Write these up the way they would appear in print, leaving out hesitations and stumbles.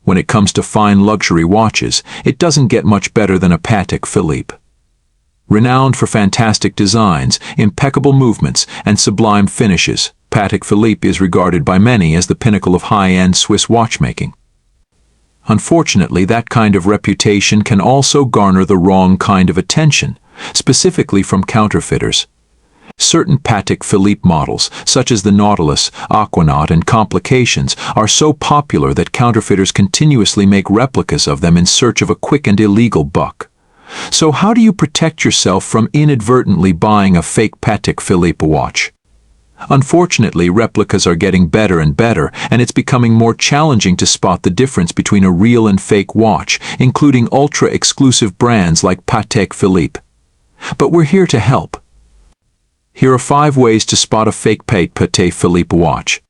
When it comes to fine luxury watches, it doesn't get much better than a Patek Philippe. Renowned for fantastic designs, impeccable movements, and sublime finishes, Patek Philippe is regarded by many as the pinnacle of high-end Swiss watchmaking. Unfortunately, that kind of reputation can also garner the wrong kind of attention, specifically from counterfeiters. Certain Patek Philippe models, such as the Nautilus, Aquanaut, and Complications, are so popular that counterfeiters continuously make replicas of them in search of a quick and illegal buck. So how do you protect yourself from inadvertently buying a fake Patek Philippe watch? Unfortunately, replicas are getting better and better, and it's becoming more challenging to spot the difference between a real and fake watch, including ultra-exclusive brands like Patek Philippe. But we're here to help. Here are 5 ways to spot a fake Patek Philippe watch.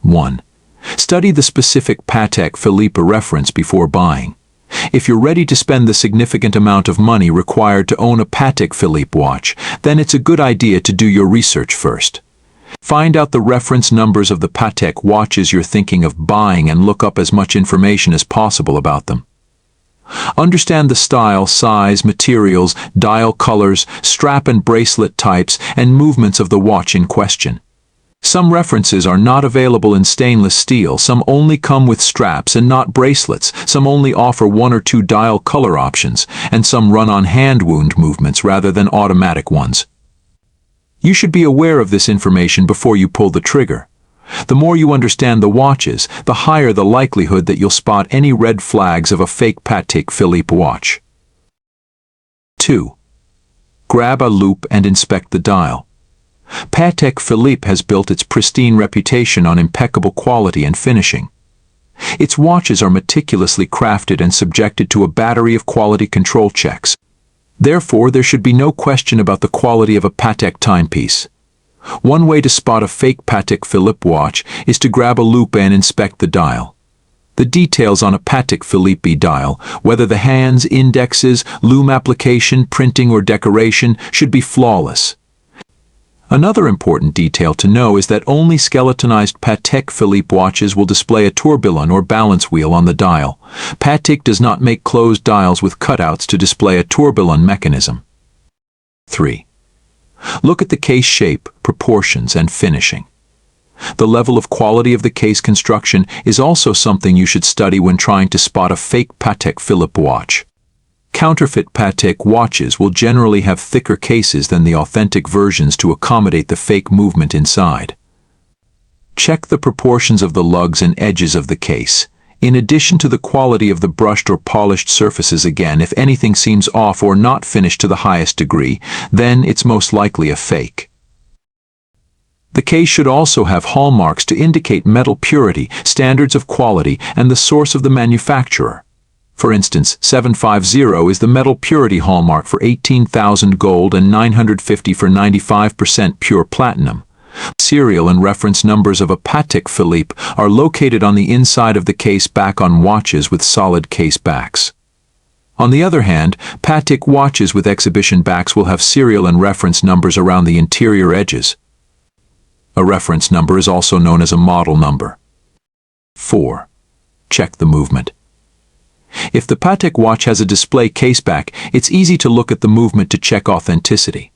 1. Study the specific Patek Philippe reference before buying. If you're ready to spend the significant amount of money required to own a Patek Philippe watch, then it's a good idea to do your research first. Find out the reference numbers of the Patek watches you're thinking of buying and look up as much information as possible about them. Understand the style, size, materials, dial colors, strap and bracelet types, and movements of the watch in question. Some references are not available in stainless steel, some only come with straps and not bracelets, some only offer 1 or 2 dial color options, and some run on hand wound movements rather than automatic ones. You should be aware of this information before you pull the trigger. The more you understand the watches, the higher the likelihood that you'll spot any red flags of a fake Patek Philippe watch. 2. Grab a loupe and inspect the dial. Patek Philippe has built its pristine reputation on impeccable quality and finishing. Its watches are meticulously crafted and subjected to a battery of quality control checks. Therefore, there should be no question about the quality of a Patek timepiece. One way to spot a fake Patek Philippe watch is to grab a loupe and inspect the dial. The details on a Patek Philippe dial, whether the hands, indexes, lume application, printing, or decoration, should be flawless. Another important detail to know is that only skeletonized Patek Philippe watches will display a tourbillon or balance wheel on the dial. Patek does not make closed dials with cutouts to display a tourbillon mechanism. 3. Look at the case shape, proportions, and finishing. The level of quality of the case construction is also something you should study when trying to spot a fake Patek Philippe watch. Counterfeit Patek watches will generally have thicker cases than the authentic versions to accommodate the fake movement inside. Check the proportions of the lugs and edges of the case. In addition to the quality of the brushed or polished surfaces again, if anything seems off or not finished to the highest degree, then it's most likely a fake. The case should also have hallmarks to indicate metal purity, standards of quality, and the source of the manufacturer. For instance, 750 is the metal purity hallmark for 18,000 gold and 950 for 95% pure platinum. Serial and reference numbers of a Patek Philippe are located on the inside of the case back on watches with solid case backs. On the other hand, Patek watches with exhibition backs will have serial and reference numbers around the interior edges. A reference number is also known as a model number. 4. Check the movement. If the Patek watch has a display caseback, it's easy to look at the movement to check authenticity.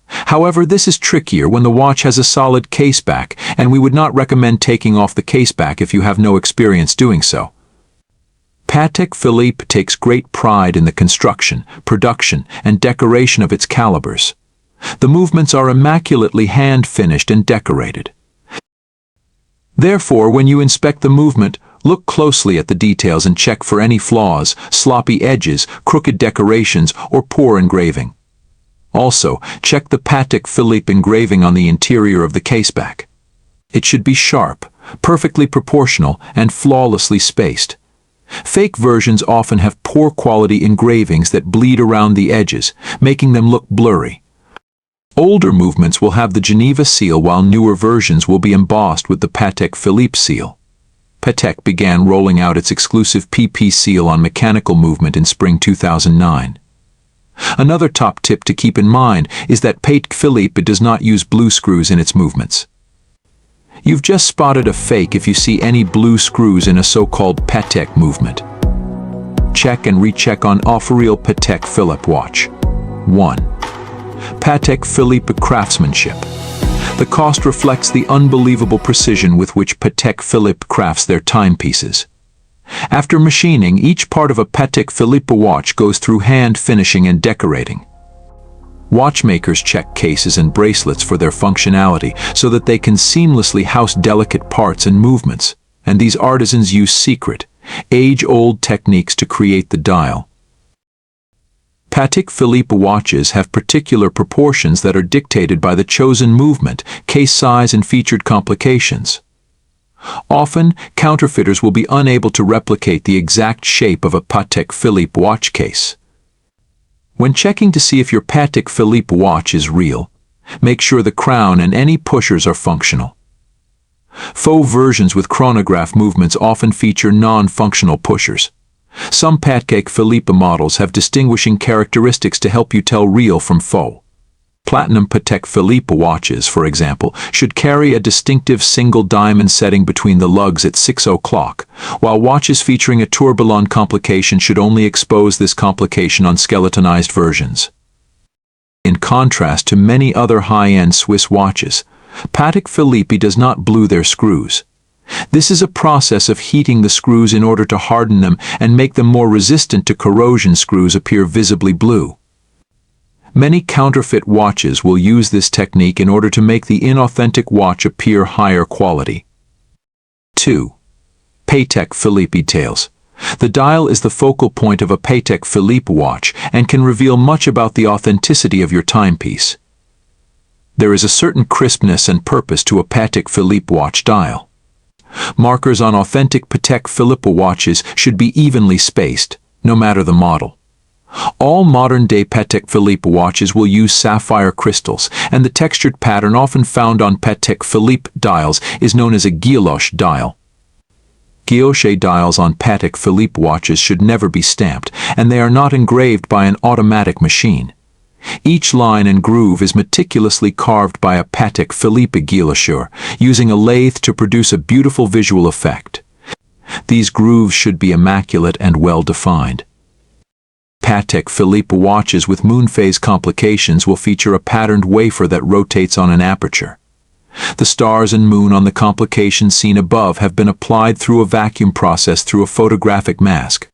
However, this is trickier when the watch has a solid caseback, and we would not recommend taking off the caseback if you have no experience doing so. Patek Philippe takes great pride in the construction, production, and decoration of its calibers. The movements are immaculately hand-finished and decorated. Therefore, when you inspect the movement, look closely at the details and check for any flaws, sloppy edges, crooked decorations, or poor engraving. Also, check the Patek Philippe engraving on the interior of the caseback. It should be sharp, perfectly proportional, and flawlessly spaced. Fake versions often have poor quality engravings that bleed around the edges, making them look blurry. Older movements will have the Geneva seal, while newer versions will be embossed with the Patek Philippe seal. Patek began rolling out its exclusive PP seal on mechanical movement in spring 2009. Another top tip to keep in mind is that Patek Philippe does not use blue screws in its movements. You've just spotted a fake if you see any blue screws in a so-called Patek movement. Check and recheck on off-real Patek Philippe watch. 1. Patek Philippe craftsmanship. The cost reflects the unbelievable precision with which Patek Philippe crafts their timepieces. After machining, each part of a Patek Philippe watch goes through hand finishing and decorating. Watchmakers check cases and bracelets for their functionality so that they can seamlessly house delicate parts and movements, and these artisans use secret, age-old techniques to create the dial. Patek Philippe watches have particular proportions that are dictated by the chosen movement, case size, and featured complications. Often, counterfeiters will be unable to replicate the exact shape of a Patek Philippe watch case. When checking to see if your Patek Philippe watch is real, make sure the crown and any pushers are functional. Faux versions with chronograph movements often feature non-functional pushers. Some Patek Philippe models have distinguishing characteristics to help you tell real from faux. Platinum Patek Philippe watches, for example, should carry a distinctive single diamond setting between the lugs at 6 o'clock, while watches featuring a tourbillon complication should only expose this complication on skeletonized versions. In contrast to many other high-end Swiss watches, Patek Philippe does not blue their screws. This is a process of heating the screws in order to harden them and make them more resistant to corrosion. Screws appear visibly blue. Many counterfeit watches will use this technique in order to make the inauthentic watch appear higher quality. 2. Patek Philippe details. The dial is the focal point of a Patek Philippe watch and can reveal much about the authenticity of your timepiece. There is a certain crispness and purpose to a Patek Philippe watch dial. Markers on authentic Patek Philippe watches should be evenly spaced, no matter the model. All modern-day Patek Philippe watches will use sapphire crystals, and the textured pattern often found on Patek Philippe dials is known as a guilloche dial. Guilloche dials on Patek Philippe watches should never be stamped, and they are not engraved by an automatic machine. Each line and groove is meticulously carved by a Patek Philippe guillochure, using a lathe to produce a beautiful visual effect. These grooves should be immaculate and well-defined. Patek Philippe watches with moon phase complications will feature a patterned wafer that rotates on an aperture. The stars and moon on the complications seen above have been applied through a vacuum process through a photographic mask.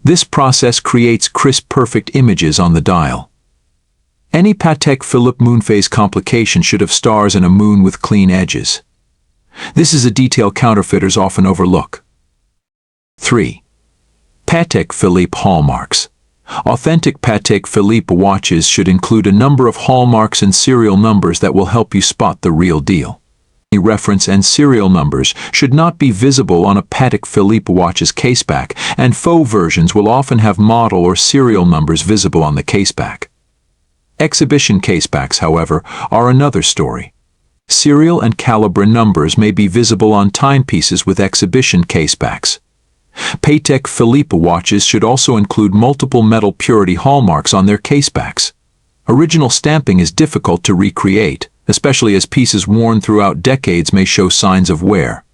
This process creates crisp, perfect images on the dial. Any Patek Philippe moon phase complication should have stars and a moon with clean edges. This is a detail counterfeiters often overlook. 3. Patek Philippe hallmarks. Authentic Patek Philippe watches should include a number of hallmarks and serial numbers that will help you spot the real deal. Any reference and serial numbers should not be visible on a Patek Philippe watch's caseback, and faux versions will often have model or serial numbers visible on the caseback. Exhibition casebacks, however, are another story. Serial and caliber numbers may be visible on timepieces with exhibition casebacks. Patek Philippe watches should also include multiple metal purity hallmarks on their casebacks. Original stamping is difficult to recreate, especially as pieces worn throughout decades may show signs of wear.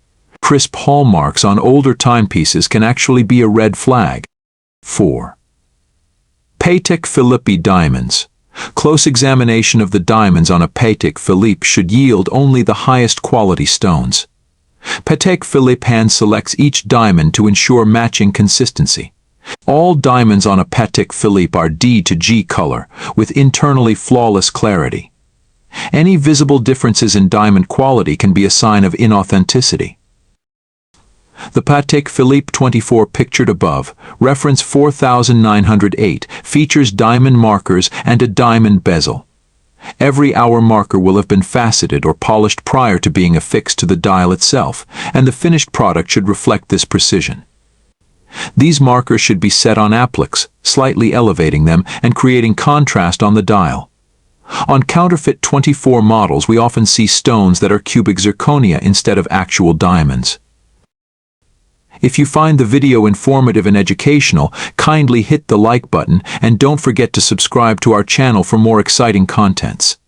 Crisp hallmarks on older timepieces can actually be a red flag. 4. Patek Philippe diamonds. Close examination of the diamonds on a Patek Philippe should yield only the highest quality stones. Patek Philippe hand selects each diamond to ensure matching consistency. All diamonds on a Patek Philippe are D to G color, with internally flawless clarity. Any visible differences in diamond quality can be a sign of inauthenticity. The Patek Philippe 24 pictured above, reference 4908, features diamond markers and a diamond bezel. Every hour marker will have been faceted or polished prior to being affixed to the dial itself, and the finished product should reflect this precision. These markers should be set on appliques, slightly elevating them and creating contrast on the dial. On counterfeit 24 models, we often see stones that are cubic zirconia instead of actual diamonds. If you find the video informative and educational, kindly hit the like button and don't forget to subscribe to our channel for more exciting contents.